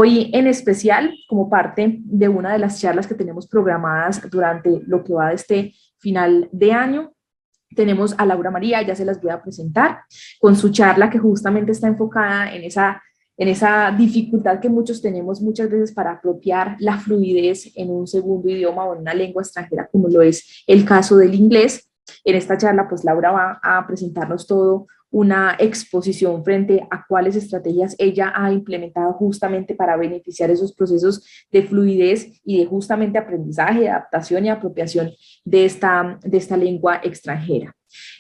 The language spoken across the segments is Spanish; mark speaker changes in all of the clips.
Speaker 1: Hoy en especial, como parte de una de las charlas que tenemos programadas durante lo que va de este final de año, tenemos a Laura María, ya se las voy a presentar, con su charla que justamente está enfocada en esa dificultad que muchos tenemos muchas veces para apropiar la fluidez en un segundo idioma o en una lengua extranjera, como lo es el caso del inglés. En esta charla, pues Laura va a presentarnos todo una exposición frente a cuáles estrategias ella ha implementado justamente para beneficiar esos procesos de fluidez y de justamente aprendizaje, adaptación y apropiación de esta lengua extranjera.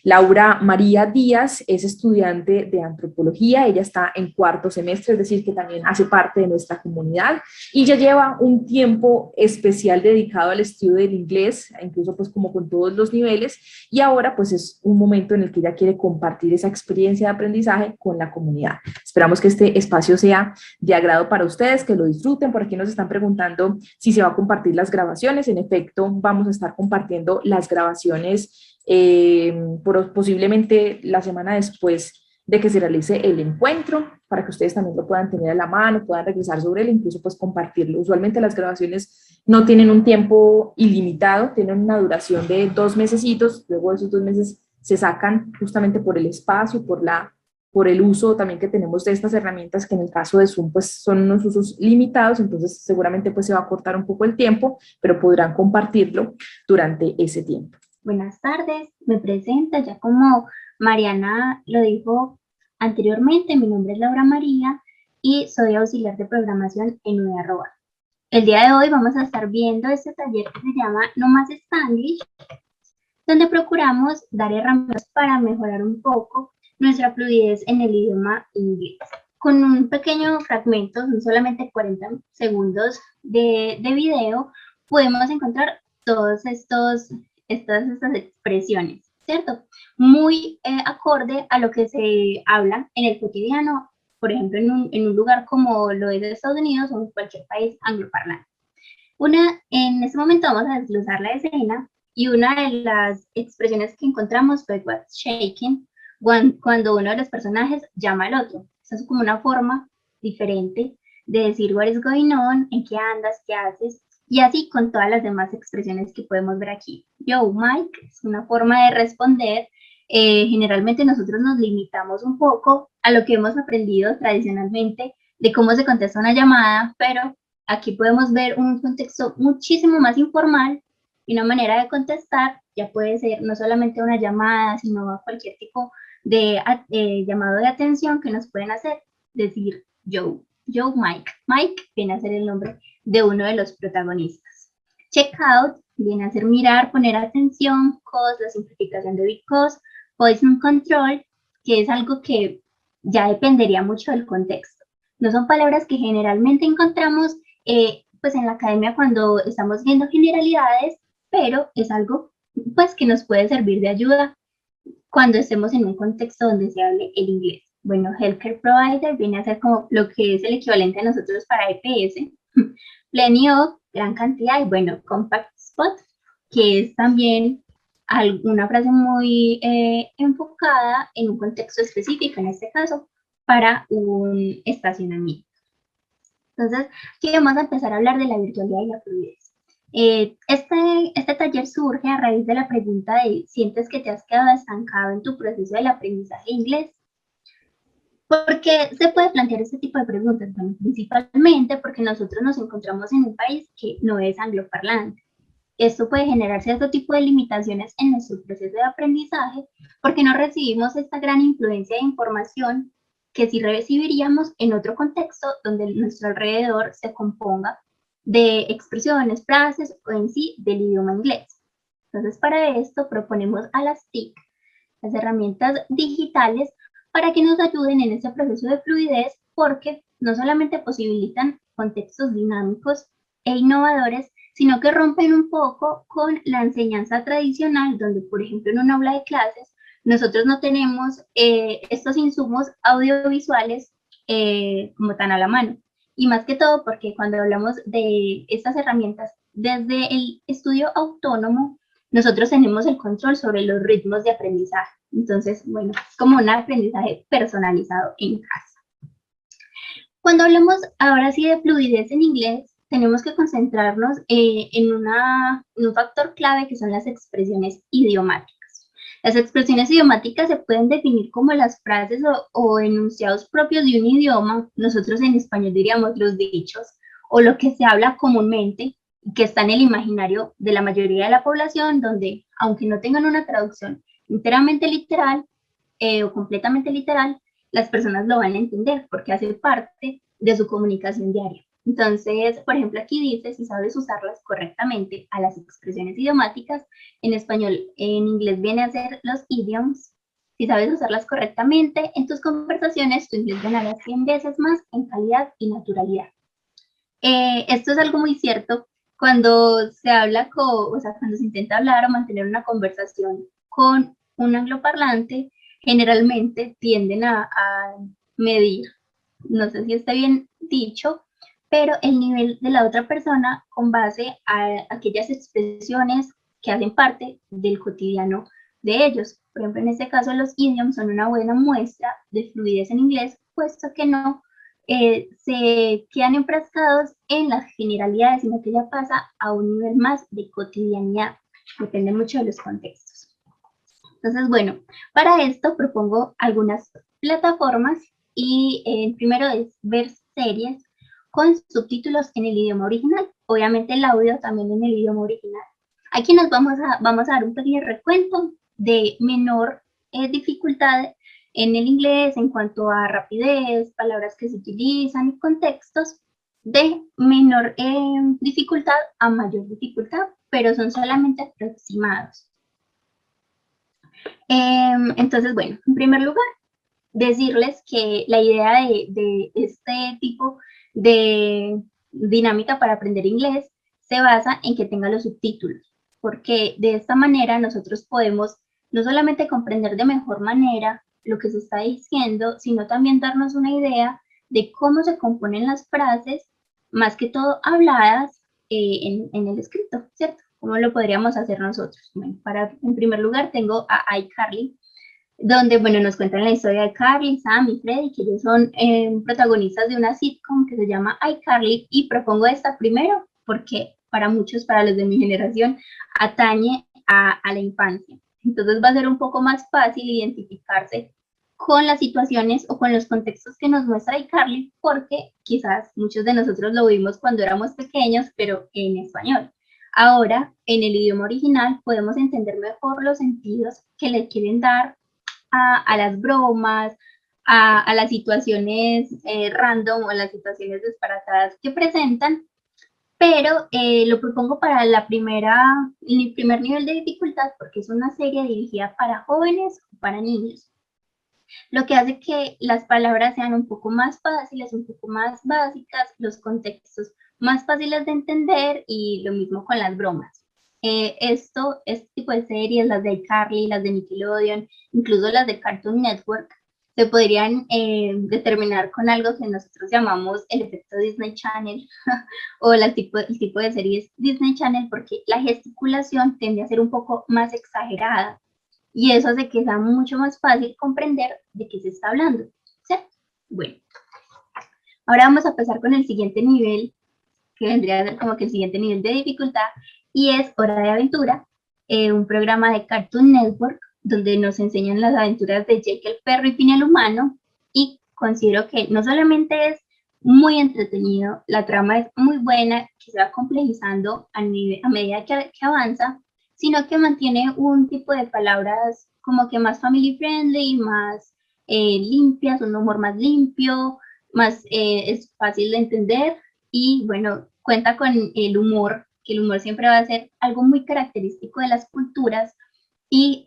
Speaker 1: Laura María Díaz es estudiante de antropología, ella está en cuarto semestre, es decir, que también hace parte de nuestra comunidad y ya lleva un tiempo especial dedicado al estudio del inglés, incluso pues como con todos los niveles, y ahora pues es un momento en el que ella quiere compartir esa experiencia de aprendizaje con la comunidad. Esperamos que este espacio sea de agrado para ustedes, que lo disfruten. Por aquí nos están preguntando si se va a compartir las grabaciones. En efecto, vamos a estar compartiendo las grabaciones posiblemente la semana después de que se realice el encuentro, para que ustedes también lo puedan tener a la mano, puedan regresar sobre él, incluso pues compartirlo. Usualmente las grabaciones no tienen un tiempo ilimitado, tienen una duración de 2 mesecitos, luego de esos 2 meses se sacan justamente por el espacio, por el uso también que tenemos de estas herramientas, que en el caso de Zoom pues son unos usos limitados, entonces seguramente pues se va a cortar un poco el tiempo, pero podrán compartirlo durante ese tiempo.
Speaker 2: Buenas tardes, me presento, ya como Mariana lo dijo anteriormente, mi nombre es Laura María y soy auxiliar de programación en UniArroba. El día de hoy vamos a estar viendo este taller que se llama No Más Spanglish, donde procuramos dar herramientas para mejorar un poco nuestra fluidez en el idioma inglés. Con un pequeño fragmento, son solamente 40 segundos de video, podemos encontrar todos estas expresiones, ¿cierto? Muy acorde a lo que se habla en el cotidiano, por ejemplo, en un lugar como lo es de Estados Unidos o en cualquier país angloparlante. En este momento vamos a desglosar la escena y una de las expresiones que encontramos fue what's shaking, cuando uno de los personajes llama al otro. Esa es como una forma diferente de decir what is going on, en qué andas, qué haces, y así con todas las demás expresiones que podemos ver aquí. Yo, Mike, es una forma de responder. Generalmente nosotros nos limitamos un poco a lo que hemos aprendido tradicionalmente de cómo se contesta una llamada, pero aquí podemos ver un contexto muchísimo más informal y una manera de contestar ya puede ser no solamente una llamada, sino cualquier tipo de llamado de atención que nos pueden hacer, decir Joe, Mike. Mike viene a ser el nombre de uno de los protagonistas. Check out viene a ser mirar, poner atención, cause, la simplificación de because, poison control, que es algo que ya dependería mucho del contexto. No son palabras que generalmente encontramos pues en la academia cuando estamos viendo generalidades, pero es algo pues que nos puede servir de ayuda cuando estemos en un contexto donde se hable el inglés. Bueno, Healthcare Provider viene a ser como lo que es el equivalente a nosotros para EPS. Plenty of, gran cantidad, y bueno, Compact Spot, que es también una frase muy enfocada en un contexto específico, en este caso, para un estacionamiento. Entonces, aquí vamos a empezar a hablar de la virtualidad y la fluidez. Este taller surge a raíz de la pregunta de ¿sientes que te has quedado estancado en tu proceso del aprendizaje inglés? ¿Por qué se puede plantear este tipo de preguntas? Bueno, principalmente porque nosotros nos encontramos en un país que no es angloparlante. Esto puede generar cierto tipo de limitaciones en nuestro proceso de aprendizaje porque no recibimos esta gran influencia de información que sí recibiríamos en otro contexto donde nuestro alrededor se componga de expresiones, frases o en sí del idioma inglés. Entonces, para esto proponemos a las TIC, las herramientas digitales, para que nos ayuden en este proceso de fluidez, porque no solamente posibilitan contextos dinámicos e innovadores, sino que rompen un poco con la enseñanza tradicional, donde, por ejemplo, en un aula de clases, nosotros no tenemos estos insumos audiovisuales como tan a la mano. Y más que todo porque cuando hablamos de estas herramientas desde el estudio autónomo, nosotros tenemos el control sobre los ritmos de aprendizaje. Entonces, bueno, es como un aprendizaje personalizado en casa. Cuando hablamos ahora sí de fluidez en inglés, tenemos que concentrarnos en un factor clave que son las expresiones idiomáticas. Las expresiones idiomáticas se pueden definir como las frases o enunciados propios de un idioma, nosotros en español diríamos los dichos, o lo que se habla comúnmente, que está en el imaginario de la mayoría de la población, donde aunque no tengan una traducción enteramente literal o completamente literal, las personas lo van a entender porque hace parte de su comunicación diaria. Entonces, por ejemplo, aquí dice, si sabes usarlas correctamente a las expresiones idiomáticas, en español, en inglés viene a ser los idioms. Si sabes usarlas correctamente en tus conversaciones, tu inglés ganará 100 veces más en calidad y naturalidad. Esto es algo muy cierto cuando se habla o sea, cuando se intenta hablar o mantener una conversación con un angloparlante, generalmente tienden a medir, no sé si está bien dicho, pero el nivel de la otra persona con base a aquellas expresiones que hacen parte del cotidiano de ellos. Por ejemplo, en este caso, los idioms son una buena muestra de fluidez en inglés, puesto que no se quedan enfrascados en las generalidades, sino que ya pasa a un nivel más de cotidianidad. Depende mucho de los contextos. Entonces, bueno, para esto propongo algunas plataformas y primero es ver series con subtítulos en el idioma original. Obviamente el audio también en el idioma original. Aquí nos vamos a dar un pequeño recuento de menor dificultad en el inglés en cuanto a rapidez, palabras que se utilizan y contextos, de menor dificultad a mayor dificultad, pero son solamente aproximados. Entonces, bueno, en primer lugar, decirles que la idea de este tipo de dinámica para aprender inglés se basa en que tenga los subtítulos, porque de esta manera nosotros podemos no solamente comprender de mejor manera lo que se está diciendo, sino también darnos una idea de cómo se componen las frases, más que todo habladas en el escrito, ¿cierto? ¿Cómo lo podríamos hacer nosotros? Bueno, en primer lugar tengo a iCarly, donde, bueno, nos cuentan la historia de Carly, Sam y Freddy, que ellos son protagonistas de una sitcom que se llama iCarly, y propongo esta primero porque para muchos, para los de mi generación, atañe a la infancia. Entonces va a ser un poco más fácil identificarse con las situaciones o con los contextos que nos muestra iCarly, porque quizás muchos de nosotros lo vimos cuando éramos pequeños, pero en español. Ahora, en el idioma original, podemos entender mejor los sentidos que le quieren dar a las bromas, a las situaciones random o a las situaciones disparatadas que presentan, pero lo propongo para el primer nivel de dificultad porque es una serie dirigida para jóvenes o para niños, lo que hace que las palabras sean un poco más fáciles, un poco más básicas, los contextos más fáciles de entender y lo mismo con las bromas. Este tipo de series, las de iCarly, las de Nickelodeon, incluso las de Cartoon Network, se podrían determinar con algo que nosotros llamamos el efecto Disney Channel o el tipo de series Disney Channel, porque la gesticulación tiende a ser un poco más exagerada y eso hace que sea mucho más fácil comprender de qué se está hablando, ¿cierto? Bueno, ahora vamos a pasar con el siguiente nivel, que vendría a ser como que el siguiente nivel de dificultad, y es Hora de Aventura, un programa de Cartoon Network donde nos enseñan las aventuras de Jake el perro y Pina el humano, y considero que no solamente es muy entretenido, la trama es muy buena, que se va complejizando a medida que avanza, sino que mantiene un tipo de palabras como que más family friendly, más limpias, un humor más limpio, más es fácil de entender y bueno, cuenta con el humor, que el humor siempre va a ser algo muy característico de las culturas y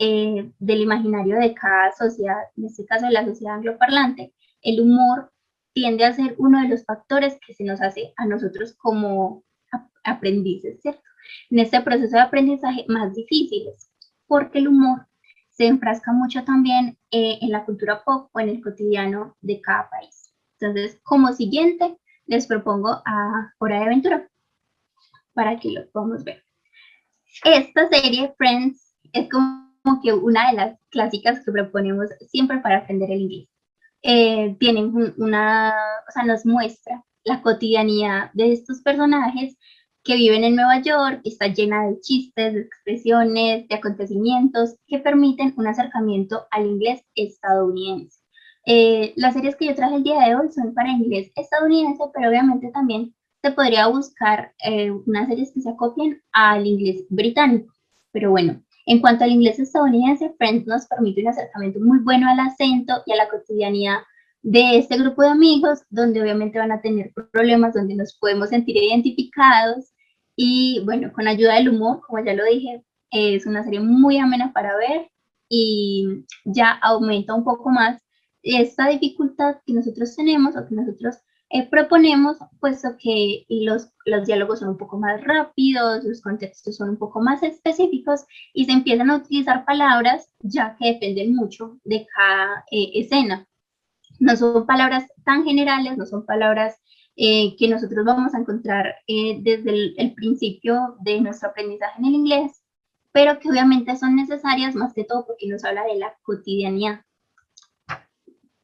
Speaker 2: del imaginario de cada sociedad, en este caso de la sociedad angloparlante. El humor tiende a ser uno de los factores que se nos hace a nosotros como aprendices, ¿cierto? En este proceso de aprendizaje más difíciles, porque el humor se enfrasca mucho también en la cultura pop o en el cotidiano de cada país. Entonces, como siguiente, les propongo a Hora de Aventura para que lo podamos ver. Esta serie, Friends, es como que una de las clásicas que proponemos siempre para aprender el inglés, tienen o sea, nos muestra la cotidianidad de estos personajes que viven en Nueva York, y está llena de chistes, de expresiones, de acontecimientos que permiten un acercamiento al inglés estadounidense. Las series que yo traje el día de hoy son para inglés estadounidense, pero obviamente también se podría buscar unas series que se acopien al inglés británico. Pero bueno, en cuanto al inglés estadounidense, Friends nos permite un acercamiento muy bueno al acento y a la cotidianidad de este grupo de amigos, donde obviamente van a tener problemas, donde nos podemos sentir identificados. Y bueno, con ayuda del humor, como ya lo dije, es una serie muy amena para ver y ya aumenta un poco más esta dificultad que nosotros tenemos o que nosotros proponemos, puesto que los diálogos son un poco más rápidos, los contextos son un poco más específicos y se empiezan a utilizar palabras ya que dependen mucho de cada escena. No son palabras tan generales, no son palabras que nosotros vamos a encontrar desde el principio de nuestro aprendizaje en el inglés, pero que obviamente son necesarias más que todo porque nos habla de la cotidianidad.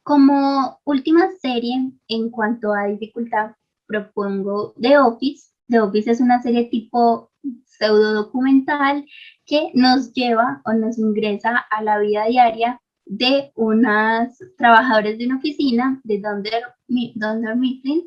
Speaker 2: Como última serie, en cuanto a dificultad, propongo The Office. The Office es una serie tipo pseudo documental que nos lleva o nos ingresa a la vida diaria de unos trabajadores de una oficina de Dunder Mifflin,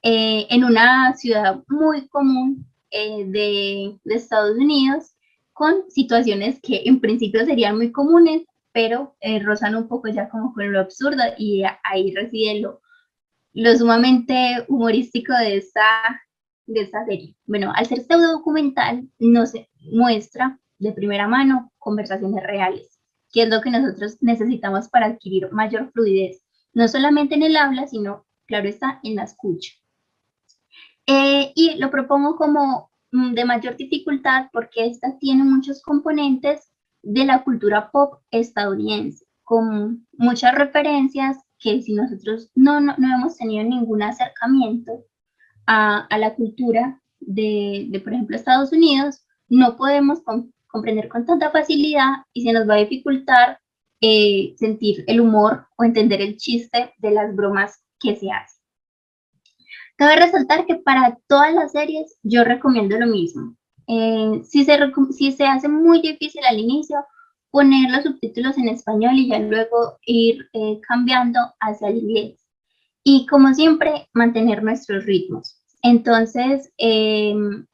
Speaker 2: en una ciudad muy común de Estados Unidos, con situaciones que en principio serían muy comunes, pero rozan un poco ya como con lo absurdo, y ahí reside lo sumamente humorístico de esta serie. Bueno, al ser pseudo documental, nos muestra de primera mano conversaciones reales, que es lo que nosotros necesitamos para adquirir mayor fluidez, no solamente en el habla, sino, claro está, en la escucha. Y lo propongo como de mayor dificultad porque esta tiene muchos componentes de la cultura pop estadounidense, con muchas referencias que si nosotros no hemos tenido ningún acercamiento a la cultura por ejemplo, Estados Unidos, no podemos comprender con tanta facilidad y se nos va a dificultar sentir el humor o entender el chiste de las bromas que se hacen. Cabe resaltar que para todas las series yo recomiendo lo mismo. Si se hace muy difícil al inicio, poner los subtítulos en español y ya luego ir cambiando hacia el inglés. Y como siempre, mantener nuestros ritmos. Entonces,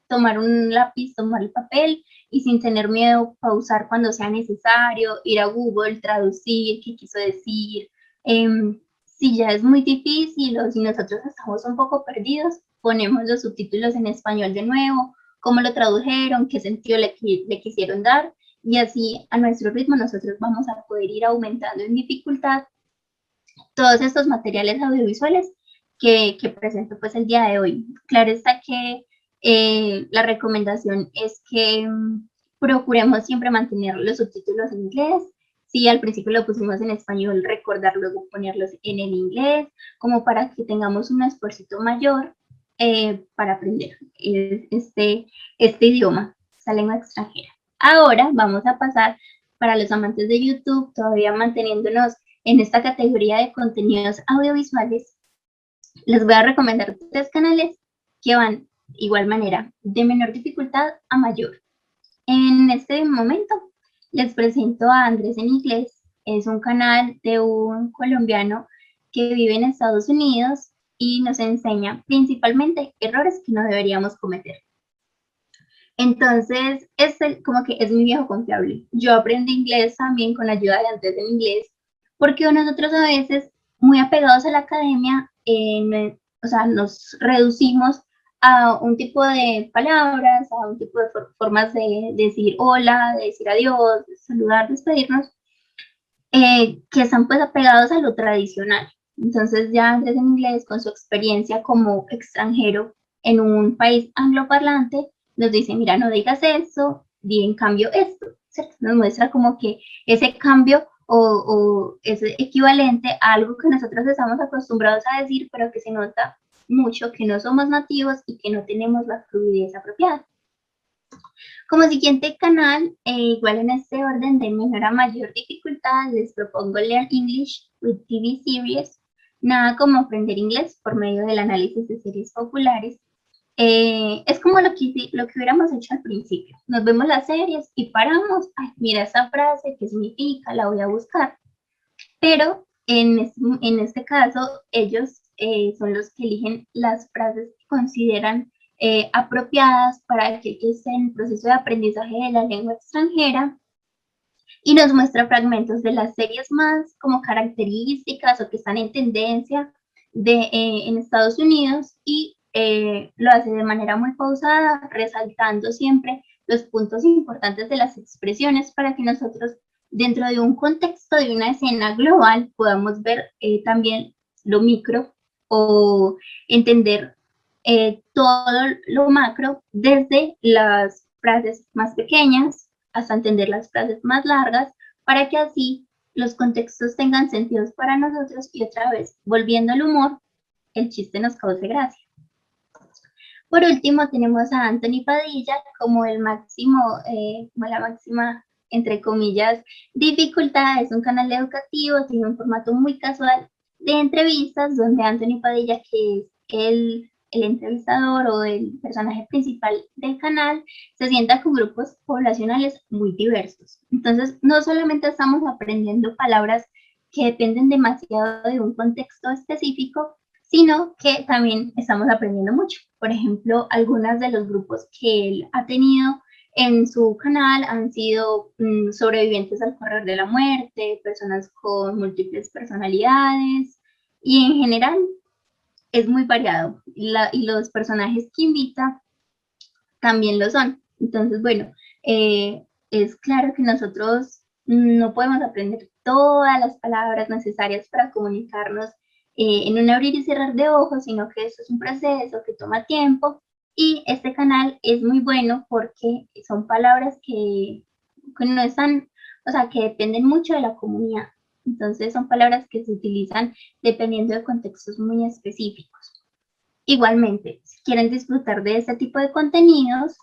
Speaker 2: tomar un lápiz, tomar el papel y sin tener miedo, pausar cuando sea necesario, ir a Google, traducir qué quiso decir. Si ya es muy difícil o si nosotros estamos un poco perdidos, ponemos los subtítulos en español de nuevo, cómo lo tradujeron, qué sentido le quisieron dar, y así a nuestro ritmo nosotros vamos a poder ir aumentando en dificultad todos estos materiales audiovisuales que presento pues el día de hoy. Claro está que la recomendación es que procuremos siempre mantener los subtítulos en inglés. Si al principio lo pusimos en español, recordar luego ponerlos en el inglés, como para que tengamos un esfuerzo mayor para aprender este idioma, esta lengua extranjera. Ahora vamos a pasar, para los amantes de YouTube, todavía manteniéndonos en esta categoría de contenidos audiovisuales, les voy a recomendar 3 canales que van de igual manera de menor dificultad a mayor. En este momento les presento a Andrés en Inglés. Es un canal de un colombiano que vive en Estados Unidos y nos enseña principalmente errores que no deberíamos cometer. Entonces, como que es mi viejo confiable. Yo aprendí inglés también con la ayuda de Andrés en Inglés, porque nosotros a veces, muy apegados a la academia, o sea, nos reducimos a un tipo de palabras, a un tipo de formas de decir hola, de decir adiós, de saludar, despedirnos, que están pues apegados a lo tradicional. Entonces ya Andrés en Inglés, con su experiencia como extranjero en un país angloparlante, nos dice, mira, no digas eso, di en cambio esto, ¿cierto? Nos muestra como que ese cambio o es equivalente a algo que nosotros estamos acostumbrados a decir, pero que se nota mucho que no somos nativos y que no tenemos la fluidez apropiada. Como siguiente canal, igual en este orden de menor a mayor dificultad, les propongo Learn English with TV Series. Nada como aprender inglés por medio del análisis de series populares. Es como lo que hubiéramos hecho al principio. Nos vemos las series y paramos. Ay, mira esa frase, ¿qué significa? La voy a buscar. Pero en este caso, ellos son los que eligen las frases que consideran apropiadas para aquel que esté en proceso de aprendizaje de la lengua extranjera y nos muestra fragmentos de las series más como características o que están en tendencia en Estados Unidos y lo hace de manera muy pausada, resaltando siempre los puntos importantes de las expresiones para que nosotros dentro de un contexto de una escena global podamos ver también lo micro o entender todo lo macro desde las frases más pequeñas hasta entender las frases más largas para que así los contextos tengan sentidos para nosotros y otra vez, volviendo al humor, el chiste nos cause gracia. Por último, tenemos a Anthony Padilla como el máximo, como la máxima, entre comillas, dificultad. Es un canal educativo, tiene un formato muy casual de entrevistas donde Anthony Padilla, que es el entrevistador o el personaje principal del canal, se sienta con grupos poblacionales muy diversos. Entonces, no solamente estamos aprendiendo palabras que dependen demasiado de un contexto específico, sino que también estamos aprendiendo mucho. Por ejemplo, algunos de los grupos que él ha tenido en su canal han sido sobrevivientes al correr de la muerte, personas con múltiples personalidades y en general es muy variado y los personajes que invita también lo son. Entonces, bueno, es claro que nosotros no podemos aprender todas las palabras necesarias para comunicarnos en un abrir y cerrar de ojos, sino que esto es un proceso que toma tiempo y este canal es muy bueno porque son palabras que no están, o sea, que dependen mucho de la comunidad. Entonces son palabras que se utilizan dependiendo de contextos muy específicos. Igualmente, si quieren disfrutar de este tipo de contenidos,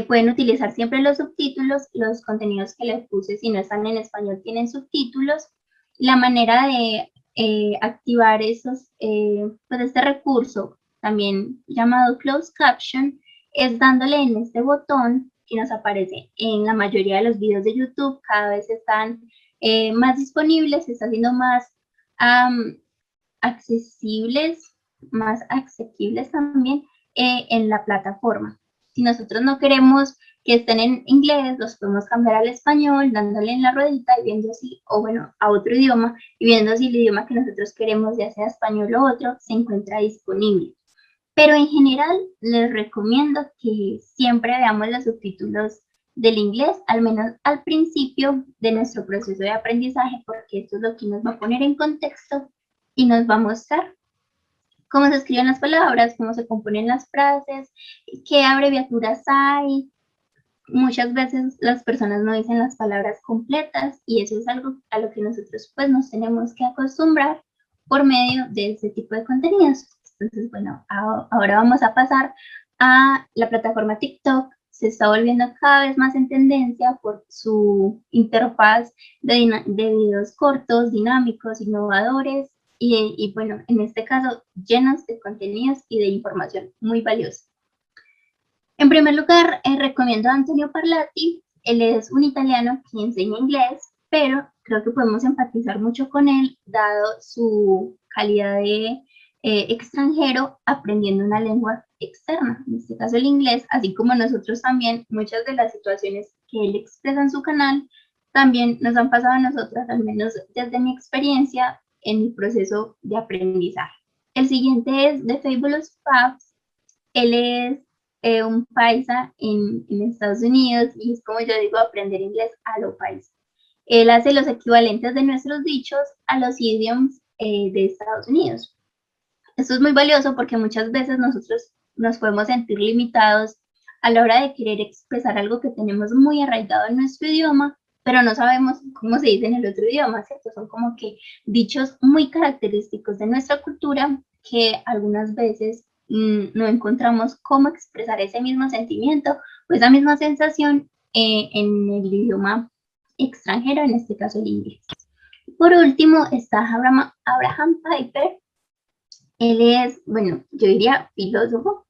Speaker 2: pueden utilizar siempre los subtítulos, los contenidos que les puse, si no están en español, tienen subtítulos. La manera de activar pues este recurso, también llamado Closed Caption, es dándole en este botón que nos aparece en la mayoría de los videos de YouTube. Cada vez están más disponibles, se está haciendo más accesibles, más asequibles también en la plataforma. Si nosotros no queremos que estén en inglés, los podemos cambiar al español, dándole en la ruedita y viendo si, o bueno, a otro idioma, y viendo si el idioma que nosotros queremos, ya sea español o otro, se encuentra disponible. Pero en general, les recomiendo que siempre veamos los subtítulos del inglés, al menos al principio de nuestro proceso de aprendizaje, porque esto es lo que nos va a poner en contexto y nos va a mostrar cómo se escriben las palabras, cómo se componen las frases, qué abreviaturas hay. Muchas veces las personas no dicen las palabras completas y eso es algo a lo que nosotros pues nos tenemos que acostumbrar por medio de este tipo de contenidos. Entonces, bueno, ahora vamos a pasar a la plataforma TikTok. Se está volviendo cada vez más en tendencia por su interfaz de videos cortos, dinámicos, innovadores y bueno, en este caso, llenos de contenidos y de información muy valiosa. En primer lugar, recomiendo a Antonio Parlati. Él es un italiano que enseña inglés, pero creo que podemos empatizar mucho con él, dado su calidad de extranjero aprendiendo una lengua externa, en este caso el inglés, así como nosotros también, muchas de las situaciones que él expresa en su canal también nos han pasado a nosotras, al menos desde mi experiencia en mi proceso de aprendizaje. El siguiente es The Fabulous Fabs. Él es un paisa en Estados Unidos y es como yo digo, aprender inglés a lo paisa. Él hace los equivalentes de nuestros dichos a los idioms de Estados Unidos. Esto es muy valioso porque muchas veces nosotros nos podemos sentir limitados a la hora de querer expresar algo que tenemos muy arraigado en nuestro idioma, pero no sabemos cómo se dice en el otro idioma, ¿cierto? Son como que dichos muy característicos de nuestra cultura que algunas veces no encontramos cómo expresar ese mismo sentimiento o esa misma sensación en el idioma extranjero, en este caso el inglés. Por último está Abraham Piper. Él es, bueno, yo diría filósofo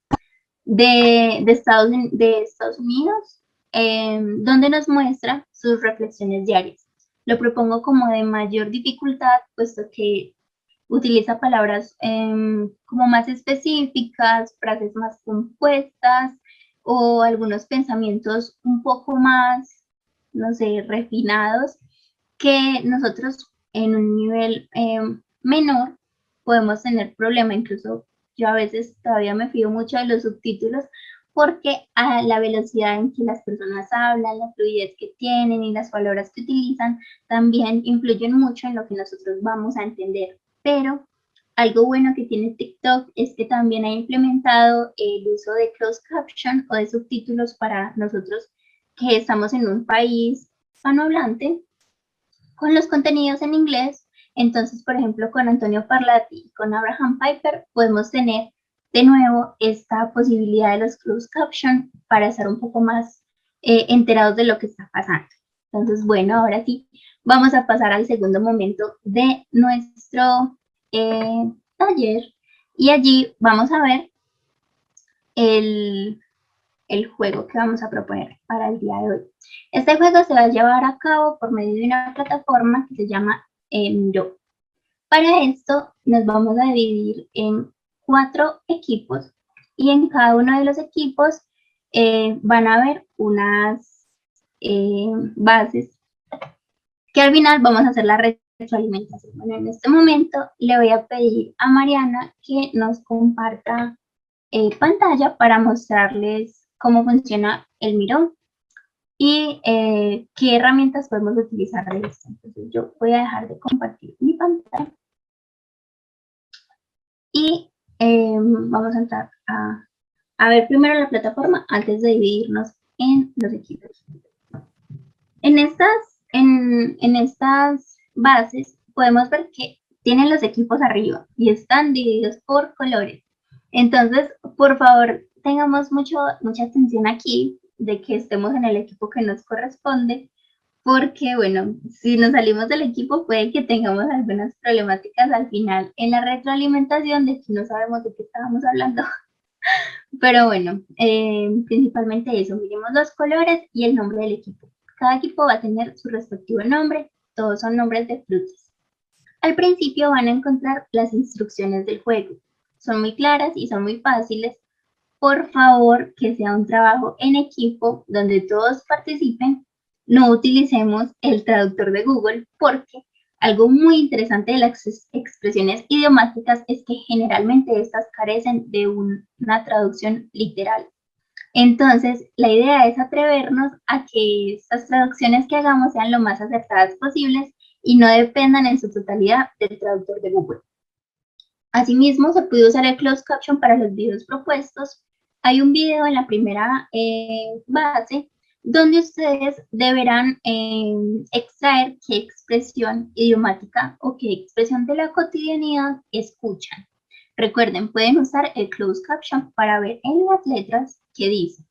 Speaker 2: de Estados Unidos, donde nos muestra sus reflexiones diarias. Lo propongo como de mayor dificultad, puesto que utiliza palabras como más específicas, frases más compuestas o algunos pensamientos un poco más, no sé, refinados, que nosotros en un nivel menor podemos tener problema. Incluso yo a veces todavía me fío mucho de los subtítulos porque a la velocidad en que las personas hablan, la fluidez que tienen y las palabras que utilizan también influyen mucho en lo que nosotros vamos a entender. Pero algo bueno que tiene TikTok es que también ha implementado el uso de closed caption o de subtítulos para nosotros que estamos en un país hispanohablante con los contenidos en inglés. Entonces, por ejemplo, con Antonio Parlati y con Abraham Piper podemos tener de nuevo esta posibilidad de los closed caption para estar un poco más enterados de lo que está pasando. Entonces, bueno, ahora sí, vamos a pasar al segundo momento de nuestro taller y allí vamos a ver el juego que vamos a proponer para el día de hoy. Este juego se va a llevar a cabo por medio de una plataforma que se llama Miro. Para esto nos vamos a dividir en 4 equipos y en cada uno de los equipos van a haber unas bases que al final vamos a hacer la retroalimentación. Bueno, en este momento le voy a pedir a Mariana que nos comparta pantalla para mostrarles cómo funciona el Miro y qué herramientas podemos utilizar de esto. Entonces yo voy a dejar de compartir mi pantalla y vamos a entrar a ver primero la plataforma antes de dividirnos en los equipos. En estas bases podemos ver que tienen los equipos arriba y están divididos por colores. Entonces, por favor, tengamos mucha atención aquí de que estemos en el equipo que nos corresponde, porque, bueno, si nos salimos del equipo puede que tengamos algunas problemáticas al final en la retroalimentación de que no sabemos de qué estábamos hablando. Pero bueno, principalmente eso, miremos los colores y el nombre del equipo. Cada equipo va a tener su respectivo nombre, todos son nombres de frutas. Al principio van a encontrar las instrucciones del juego. Son muy claras y son muy fáciles. Por favor, que sea un trabajo en equipo donde todos participen. No utilicemos el traductor de Google porque algo muy interesante de las expresiones idiomáticas es que generalmente estas carecen de una traducción literal. Entonces, la idea es atrevernos a que estas traducciones que hagamos sean lo más acertadas posibles y no dependan en su totalidad del traductor de Google. Asimismo, se puede usar el closed caption para los videos propuestos. Hay un video en la primera base donde ustedes deberán extraer qué expresión idiomática o qué expresión de la cotidianidad escuchan. Recuerden, pueden usar el closed caption para ver en las letras qué dice.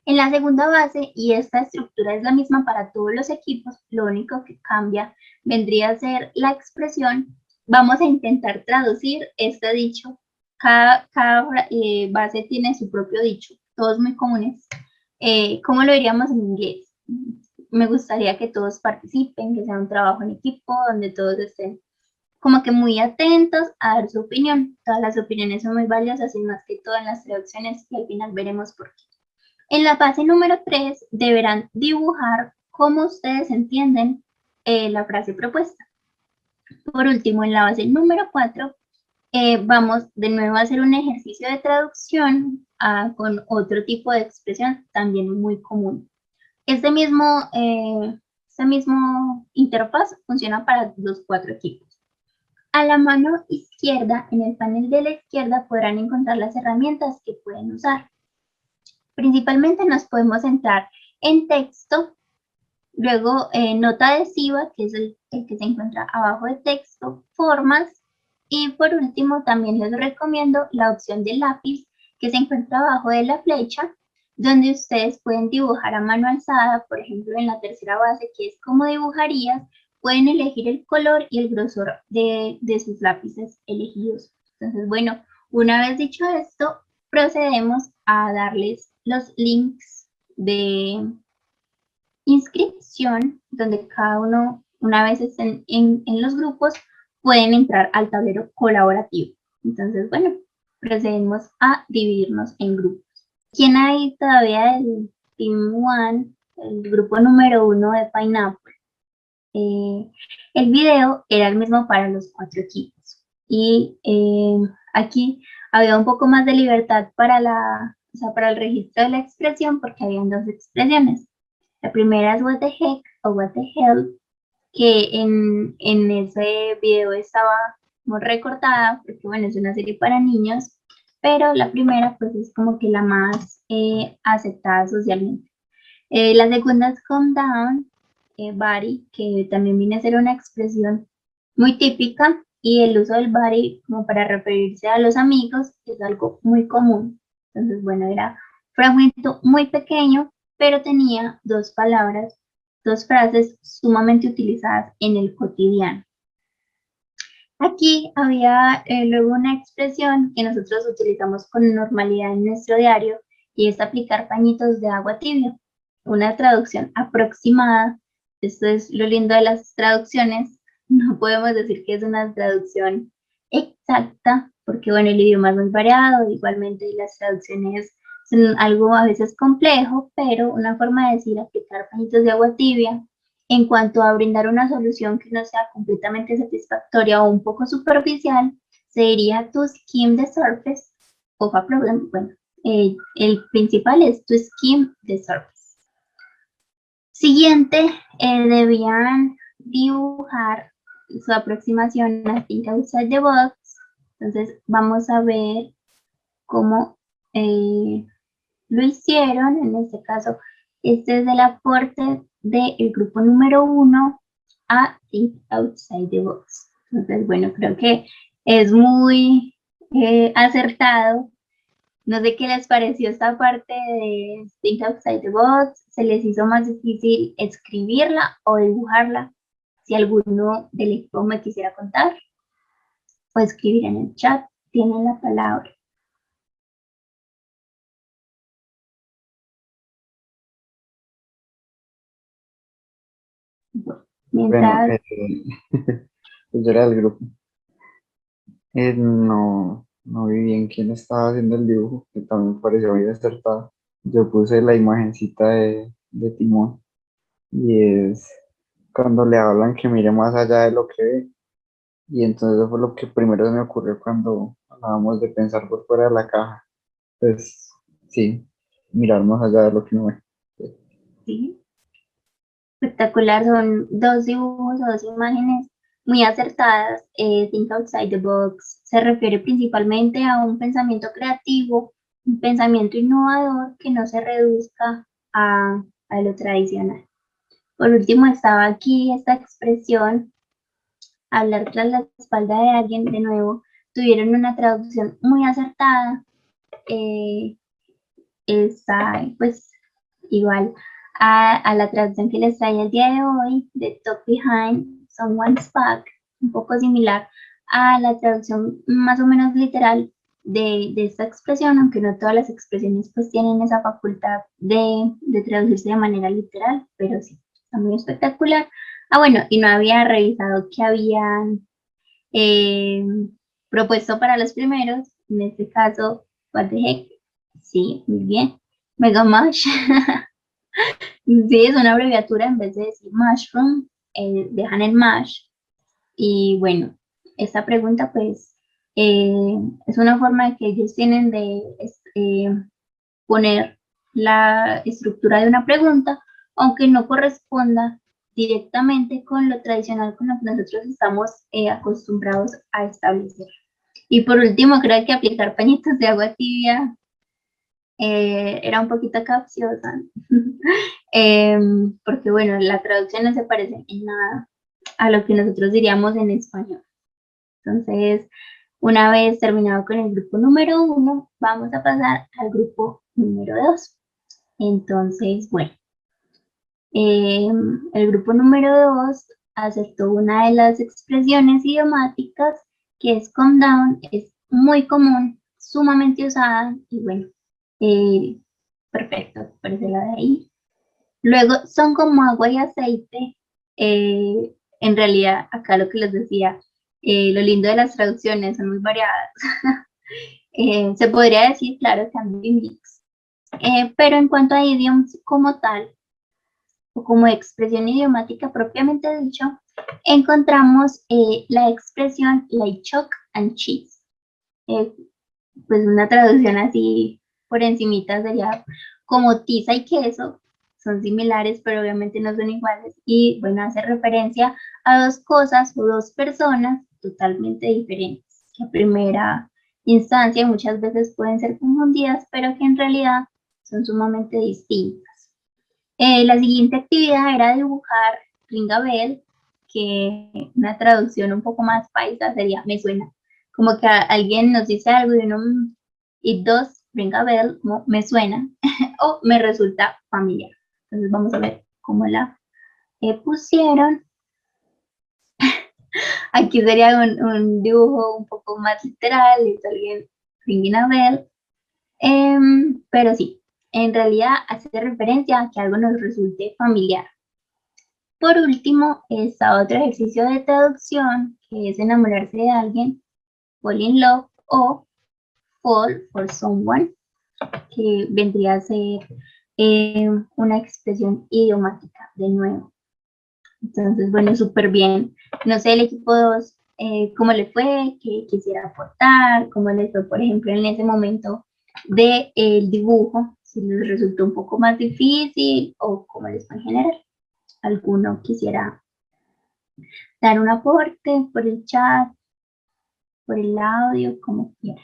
Speaker 2: En la segunda base, y esta estructura es la misma para todos los equipos, lo único que cambia vendría a ser la expresión. Vamos a intentar traducir este dicho. Cada base tiene su propio dicho, todos muy comunes. ¿Cómo lo diríamos en inglés? Me gustaría que todos participen, que sea un trabajo en equipo, donde todos estén como que muy atentos a dar su opinión. Todas las opiniones son muy valiosas y más que todo en las traducciones y al final veremos por qué. En la fase número 3 deberán dibujar cómo ustedes entienden la frase propuesta. Por último, en la base número 4 vamos de nuevo a hacer un ejercicio de traducción con otro tipo de expresión también muy común. Este mismo interfaz funciona para los 4 equipos. A la mano izquierda, en el panel de la izquierda, podrán encontrar las herramientas que pueden usar. Principalmente nos podemos centrar en texto, luego nota adhesiva, que es el que se encuentra abajo de texto, formas, y por último también les recomiendo la opción de lápiz que se encuentra abajo de la flecha, donde ustedes pueden dibujar a mano alzada, por ejemplo, en la tercera base, que es como dibujarías, pueden elegir el color y el grosor de sus lápices elegidos. Entonces, bueno, una vez dicho esto, procedemos a darles los links de inscripción, donde cada uno, una vez estén en los grupos, pueden entrar al tablero colaborativo. Entonces, bueno, procedemos a dividirnos en grupos. ¿Quién hay todavía del Team One, el grupo número 1 de Pineapple? El video era el mismo para los 4 equipos. Y aquí había un poco más de libertad para para el registro de la expresión, porque habían 2 expresiones. La primera es what the heck o what the hell, que en ese video estaba muy recortada, porque bueno, es una serie para niños, pero la primera pues es como que la más aceptada socialmente. La segunda es calm down, body, que también viene a ser una expresión muy típica, y el uso del body como para referirse a los amigos es algo muy común. Entonces, bueno, era un fragmento muy pequeño, pero tenía 2 palabras, 2 frases sumamente utilizadas en el cotidiano. Aquí había luego una expresión que nosotros utilizamos con normalidad en nuestro diario, y es aplicar pañitos de agua tibia. Una traducción aproximada. Esto es lo lindo de las traducciones. No podemos decir que es una traducción exacta, porque bueno, el idioma es muy variado, igualmente las traducciones son algo a veces complejo, pero una forma de decir aplicar pañitos de agua tibia en cuanto a brindar una solución que no sea completamente satisfactoria o un poco superficial, se diría to skim the surface of a problem. Bueno, el principal es to skim the surface. Siguiente, debían dibujar su aproximación a Think Outside the Box. Entonces vamos a ver cómo lo hicieron. En este caso, este es el aporte del grupo número 1 a Think Outside the Box. Entonces, bueno, creo que es muy acertado. No sé qué les pareció esta parte de Think Outside the Box. ¿Se les hizo más difícil escribirla o dibujarla? Si alguno del equipo me quisiera contar, o escribir en el chat, tienen la palabra. Bueno, mientras...
Speaker 3: Bueno, pues yo era del grupo. No vi bien quién estaba haciendo el dibujo, que también pareció muy acertado. Yo puse la imagencita de Timón, y es cuando le hablan que mire más allá de lo que ve. Y entonces eso fue lo que primero se me ocurrió cuando hablábamos de pensar por fuera de la caja. Pues sí, mirar más allá de lo que uno ve.
Speaker 2: Sí, espectacular, son 2 dibujos o 2 imágenes muy acertadas. Think Outside the Box se refiere principalmente a un pensamiento creativo, un pensamiento innovador que no se reduzca a lo tradicional. Por último, estaba aquí esta expresión, hablar tras la espalda de alguien. De nuevo, tuvieron una traducción muy acertada. Está pues igual a la traducción que les trae el día de hoy, de Talk Behind Someone's Back, un poco similar a la traducción más o menos literal de esta expresión, aunque no todas las expresiones pues tienen esa facultad de traducirse de manera literal, pero sí, está muy espectacular. Ah, bueno, y no había revisado que habían eh, propuesto para los primeros, en este caso, what the heck, sí, muy bien, Mega Mash. Sí, es una abreviatura, en vez de decir mushroom, dejan el mash. Y bueno, esta pregunta pues es una forma que ellos tienen de poner la estructura de una pregunta, aunque no corresponda directamente con lo tradicional con lo que nosotros estamos acostumbrados a establecer. Y por último, creo que aplicar pañitos de agua tibia era un poquito capciosa, porque bueno, la traducción no se parece en nada a lo que nosotros diríamos en español. Entonces, una vez terminado con el grupo número 1, vamos a pasar al grupo número 2. Entonces, bueno, el grupo número 2 aceptó una de las expresiones idiomáticas que es calm down, es muy común, sumamente usada y bueno, perfecto, por ese lado de ahí. Luego, son como agua y aceite. En realidad, acá lo que les decía, lo lindo de las traducciones son muy variadas. Se podría decir, claro, que han mix. Pero en cuanto a idioms como tal, o como expresión idiomática propiamente dicho, encontramos la expresión like chalk and cheese. Pues una traducción así por encimita sería como tiza y queso, son similares pero obviamente no son iguales y bueno, hace referencia a dos cosas o dos personas totalmente diferentes, que a primera instancia muchas veces pueden ser confundidas pero que en realidad son sumamente distintas. La siguiente actividad era dibujar Ring a Bell, que una traducción un poco más paisa sería me suena. Como que alguien nos dice algo y uno, it does ring a bell, como me suena, o me resulta familiar. Entonces vamos a ver cómo la pusieron. Aquí sería un dibujo un poco más literal, es alguien ringing a bell. Pero sí, en realidad hace referencia a que algo nos resulte familiar. Por último, está otro ejercicio de traducción, que es enamorarse de alguien, fall in love o fall for someone, que vendría a ser una expresión idiomática de nuevo. Entonces, bueno, súper bien. No sé, el equipo 2, cómo le fue, qué quisiera aportar, cómo les fue, por ejemplo, en ese momento del dibujo, si les resultó un poco más difícil o cómo les fue en general. ¿Alguno quisiera dar un aporte por el chat, por el audio, como quiera?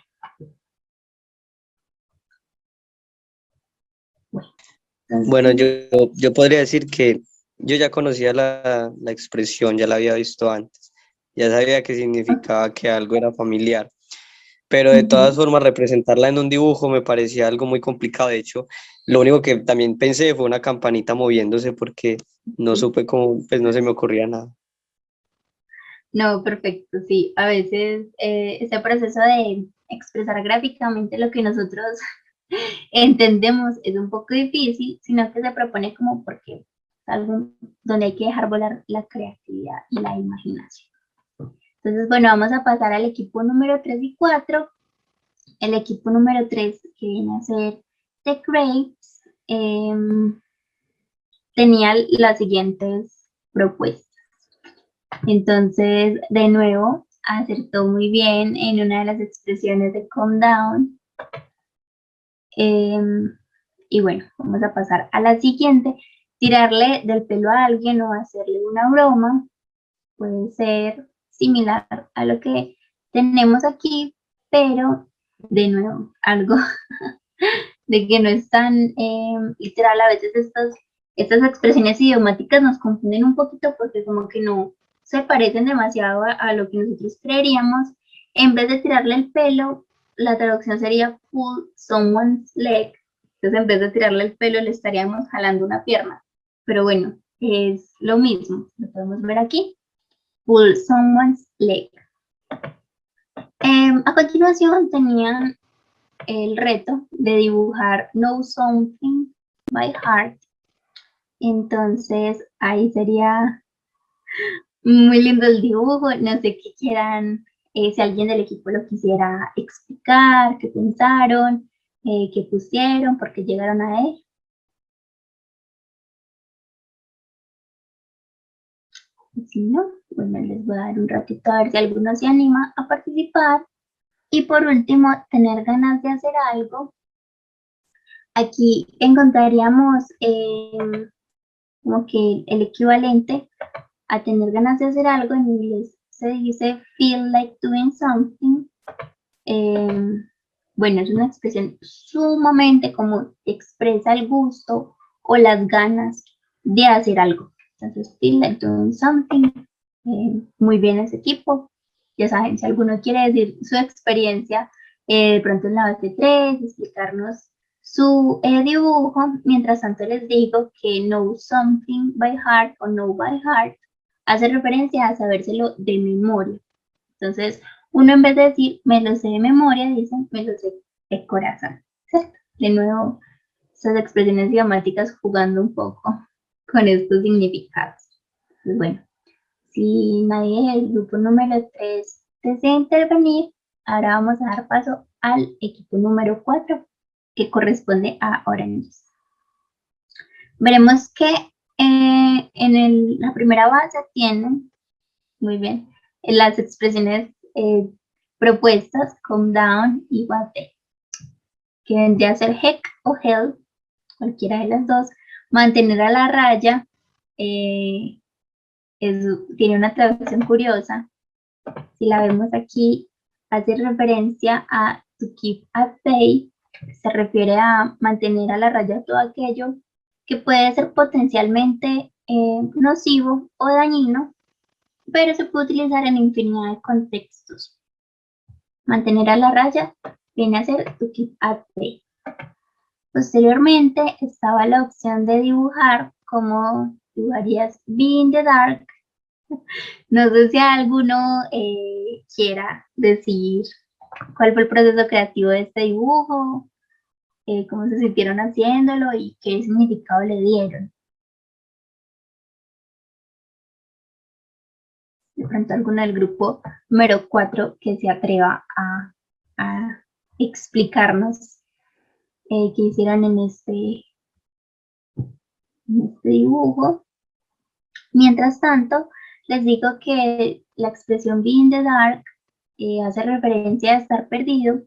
Speaker 4: Bueno, yo podría decir que yo ya conocía la expresión, ya la había visto antes, ya sabía que significaba que algo era familiar, pero de todas formas representarla en un dibujo me parecía algo muy complicado. De hecho, lo único que también pensé fue una campanita moviéndose porque no supe cómo, pues no se me ocurría nada.
Speaker 2: No, perfecto, sí. A veces ese proceso de expresar gráficamente lo que nosotros entendemos es un poco difícil, sino que se propone como porque es algo donde hay que dejar volar la creatividad y la imaginación. Entonces, bueno, vamos a pasar al equipo número 3 y 4. El equipo número 3, que viene a ser The Grapes, tenía las siguientes propuestas. Entonces, de nuevo, acertó muy bien en una de las expresiones de calm down. Y bueno, vamos a pasar a la siguiente. Tirarle del pelo a alguien o hacerle una broma puede ser similar a lo que tenemos aquí, pero de nuevo, algo de que no es tan literal. A veces estas expresiones idiomáticas nos confunden un poquito porque como que no se parecen demasiado a lo que nosotros creeríamos. En vez de tirarle el pelo, la traducción sería pull someone's leg. Entonces, en vez de tirarle el pelo, le estaríamos jalando una pierna. Pero bueno, es lo mismo. Lo podemos ver aquí. Pull someone's leg. A continuación tenían el reto de dibujar Know Something by Heart. Entonces, ahí sería muy lindo el dibujo. No sé qué quieran, si alguien del equipo lo quisiera explicar, qué pensaron, qué pusieron, por qué llegaron a él. Si no, bueno, les voy a dar un ratito a ver si alguno se anima a participar. Y por último, tener ganas de hacer algo. Aquí encontraríamos como que el equivalente a tener ganas de hacer algo. En inglés se dice feel like doing something. Bueno, es una expresión sumamente común, expresa el gusto o las ganas de hacer algo. Entonces, feel like doing something. Muy bien ese equipo. Ya saben, si alguno quiere decir su experiencia, de pronto en la base 3, explicarnos su dibujo. Mientras tanto les digo que know something by heart o know by heart hace referencia a sabérselo de memoria. Entonces, uno en vez de decir me lo sé de memoria, dicen me lo sé de corazón, ¿cierto? De nuevo, esas expresiones idiomáticas jugando un poco con estos significados. Pues bueno, si nadie del grupo número 3 desea intervenir, ahora vamos a dar paso al equipo número 4, que corresponde a Oranges. Veremos que la primera base tienen, muy bien, las expresiones propuestas, calm down y what the, que vendría a ser heck o hell, cualquiera de las dos. Mantener a la raya, tiene una traducción curiosa. Si la vemos aquí, hace referencia a to keep at bay, se refiere a mantener a la raya todo aquello que puede ser potencialmente nocivo o dañino, pero se puede utilizar en infinidad de contextos. Mantener a la raya viene a ser to keep at bay. Posteriormente estaba la opción de dibujar, como dibujarías be in the dark. No sé si alguno quiera decir cuál fue el proceso creativo de este dibujo, cómo se sintieron haciéndolo y qué significado le dieron. De pronto alguno del grupo número 4 que se atreva a explicarnos qué hicieron en este dibujo. Mientras tanto, les digo que la expresión be in the dark hace referencia a estar perdido,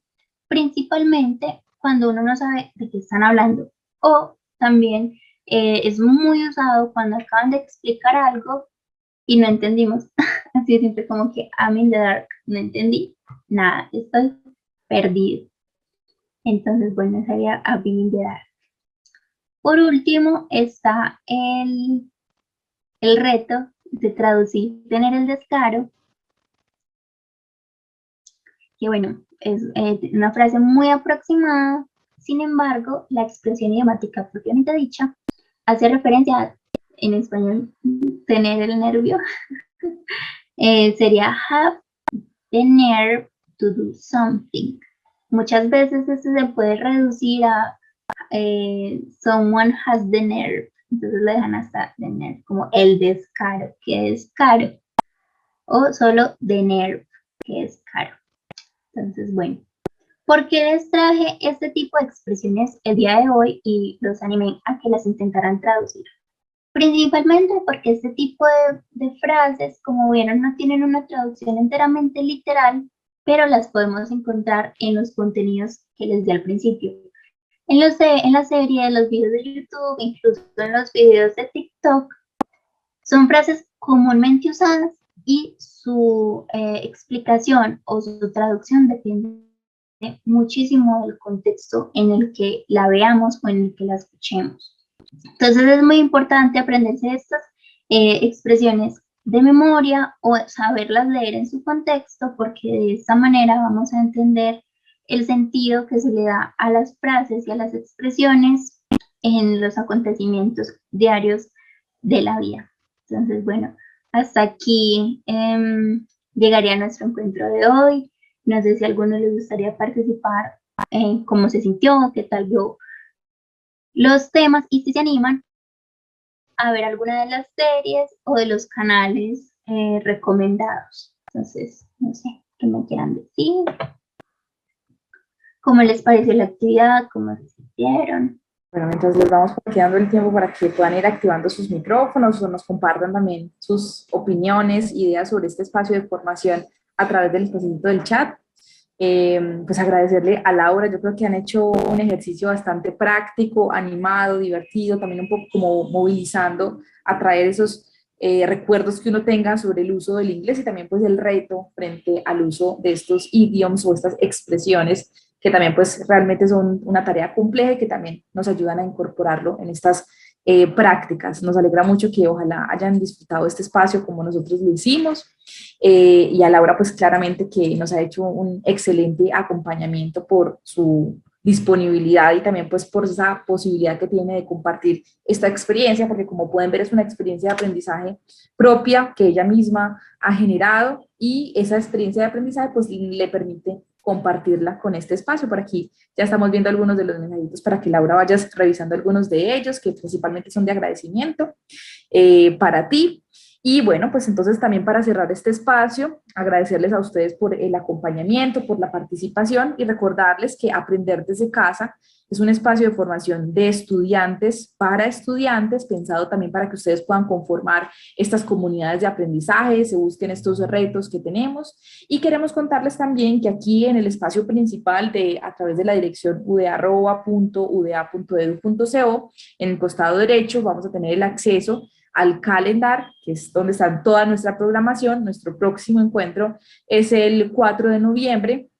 Speaker 2: principalmente cuando uno no sabe de qué están hablando, o también es muy usado cuando acaban de explicar algo y no entendimos. Así siempre como que I'm in the dark, no entendí nada, estoy perdido. Entonces, bueno, sería a be in the dark. Por último está el reto de traducir tener el descaro, que bueno, es una frase muy aproximada. Sin embargo, la expresión idiomática propiamente dicha hace referencia a, en español, tener el nervio. Sería have the nerve to do something. Muchas veces esto se puede reducir a someone has the nerve. Entonces le dejan hasta the nerve, como el descaro, que es caro. O solo the nerve, que es caro. Entonces, bueno, ¿por qué les traje este tipo de expresiones el día de hoy y los animé a que las intentaran traducir? Principalmente porque este tipo de frases, como vieron, no tienen una traducción enteramente literal, pero las podemos encontrar en los contenidos que les di al principio. En la serie, de los videos de YouTube, incluso en los videos de TikTok, son frases comúnmente usadas y su explicación o su traducción depende muchísimo del contexto en el que la veamos o en el que la escuchemos. Entonces es muy importante aprenderse estas expresiones de memoria o saberlas leer en su contexto, porque de esta manera vamos a entender el sentido que se le da a las frases y a las expresiones en los acontecimientos diarios de la vida. Entonces, bueno, hasta aquí llegaría nuestro encuentro de hoy. No sé si a alguno le gustaría participar, cómo se sintió, qué tal vio los temas y si se animan a ver alguna de las series o de los canales recomendados. Entonces, no sé, ¿qué me quieran decir? ¿Cómo les pareció la actividad? ¿Cómo se sintieron?
Speaker 1: Bueno, mientras les vamos quedando el tiempo para que puedan ir activando sus micrófonos o nos compartan también sus opiniones, ideas sobre este espacio de formación a través del espacito del chat. Pues agradecerle a Laura, yo creo que han hecho un ejercicio bastante práctico, animado, divertido, también un poco como movilizando, a traer esos recuerdos que uno tenga sobre el uso del inglés y también pues el reto frente al uso de estos idioms o estas expresiones que también pues realmente son una tarea compleja y que también nos ayudan a incorporarlo en estas prácticas. Nos alegra mucho que ojalá hayan disfrutado este espacio como nosotros lo hicimos, y a Laura pues claramente que nos ha hecho un excelente acompañamiento por su disponibilidad y también pues por esa posibilidad que tiene de compartir esta experiencia, porque como pueden ver es una experiencia de aprendizaje propia que ella misma ha generado y esa experiencia de aprendizaje pues le permite compartirla con este espacio. Por aquí ya estamos viendo algunos de los mensajitos para que Laura vayas revisando algunos de ellos, que principalmente son de agradecimiento para ti. Y bueno, pues entonces también para cerrar este espacio, agradecerles a ustedes por el acompañamiento, por la participación y recordarles que Aprender desde Casa es un espacio de formación de estudiantes para estudiantes, pensado también para que ustedes puedan conformar estas comunidades de aprendizaje, se busquen estos retos que tenemos. Y queremos contarles también que aquí en el espacio principal a través de la dirección uda.uda.edu.co, en el costado derecho vamos a tener el acceso al calendar, que es donde está toda nuestra programación. Nuestro próximo encuentro es el 4 de noviembre,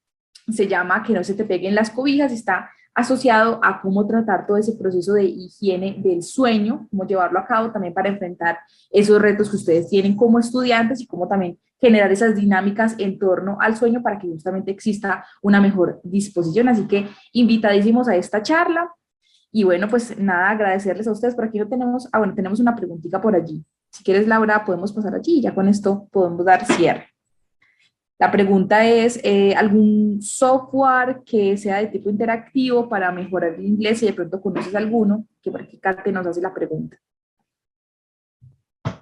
Speaker 1: se llama Que no se te peguen las cobijas, está asociado a cómo tratar todo ese proceso de higiene del sueño, cómo llevarlo a cabo también para enfrentar esos retos que ustedes tienen como estudiantes y cómo también generar esas dinámicas en torno al sueño para que justamente exista una mejor disposición. Así que invitadísimos a esta charla. Y bueno, pues nada, agradecerles a ustedes. Por aquí no tenemos, bueno, tenemos una preguntita por allí. Si quieres, Laura, podemos pasar allí y ya con esto podemos dar cierre. La pregunta es, ¿algún software que sea de tipo interactivo para mejorar el inglés? Si de pronto conoces alguno, que por aquí Kate nos hace la pregunta.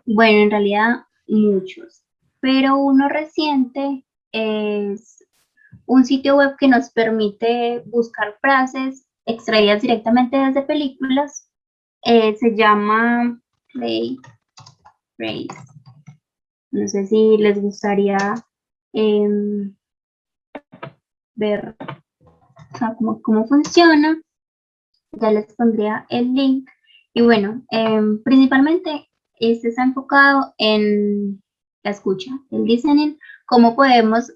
Speaker 2: Bueno, en realidad muchos, pero uno reciente es un sitio web que nos permite buscar frases extraídas directamente desde películas. Se llama Play Phrase. No sé si les gustaría ver cómo funciona. Ya les pondría el link. Y bueno, principalmente este está enfocado en la escucha, el listening, cómo podemos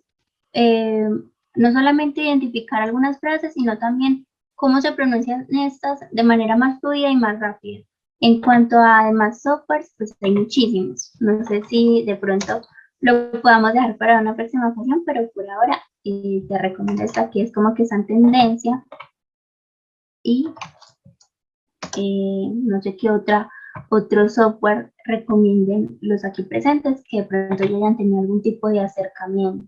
Speaker 2: no solamente identificar algunas frases, sino también cómo se pronuncian estas de manera más fluida y más rápida. En cuanto a además softwares, pues hay muchísimos. No sé si de pronto lo podamos dejar para una próxima ocasión, pero por ahora te recomiendo esta que es como que está en tendencia. Y no sé qué otro software recomienden los aquí presentes que de pronto ya hayan tenido algún tipo de acercamiento.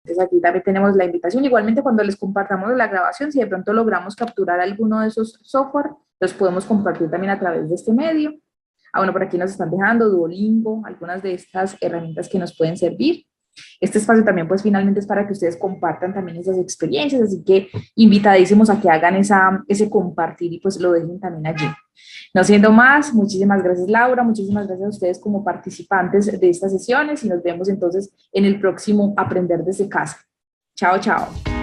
Speaker 1: Entonces aquí también tenemos la invitación. Igualmente cuando les compartamos la grabación, si de pronto logramos capturar alguno de esos software, los podemos compartir también a través de este medio. Bueno, por aquí nos están dejando Duolingo, algunas de estas herramientas que nos pueden servir. Este espacio también pues finalmente es para que ustedes compartan también esas experiencias, así que invitadísimos a que hagan ese compartir y pues lo dejen también allí. No siendo más, muchísimas gracias Laura, muchísimas gracias a ustedes como participantes de estas sesiones y nos vemos entonces en el próximo Aprender desde Casa. Chao, chao.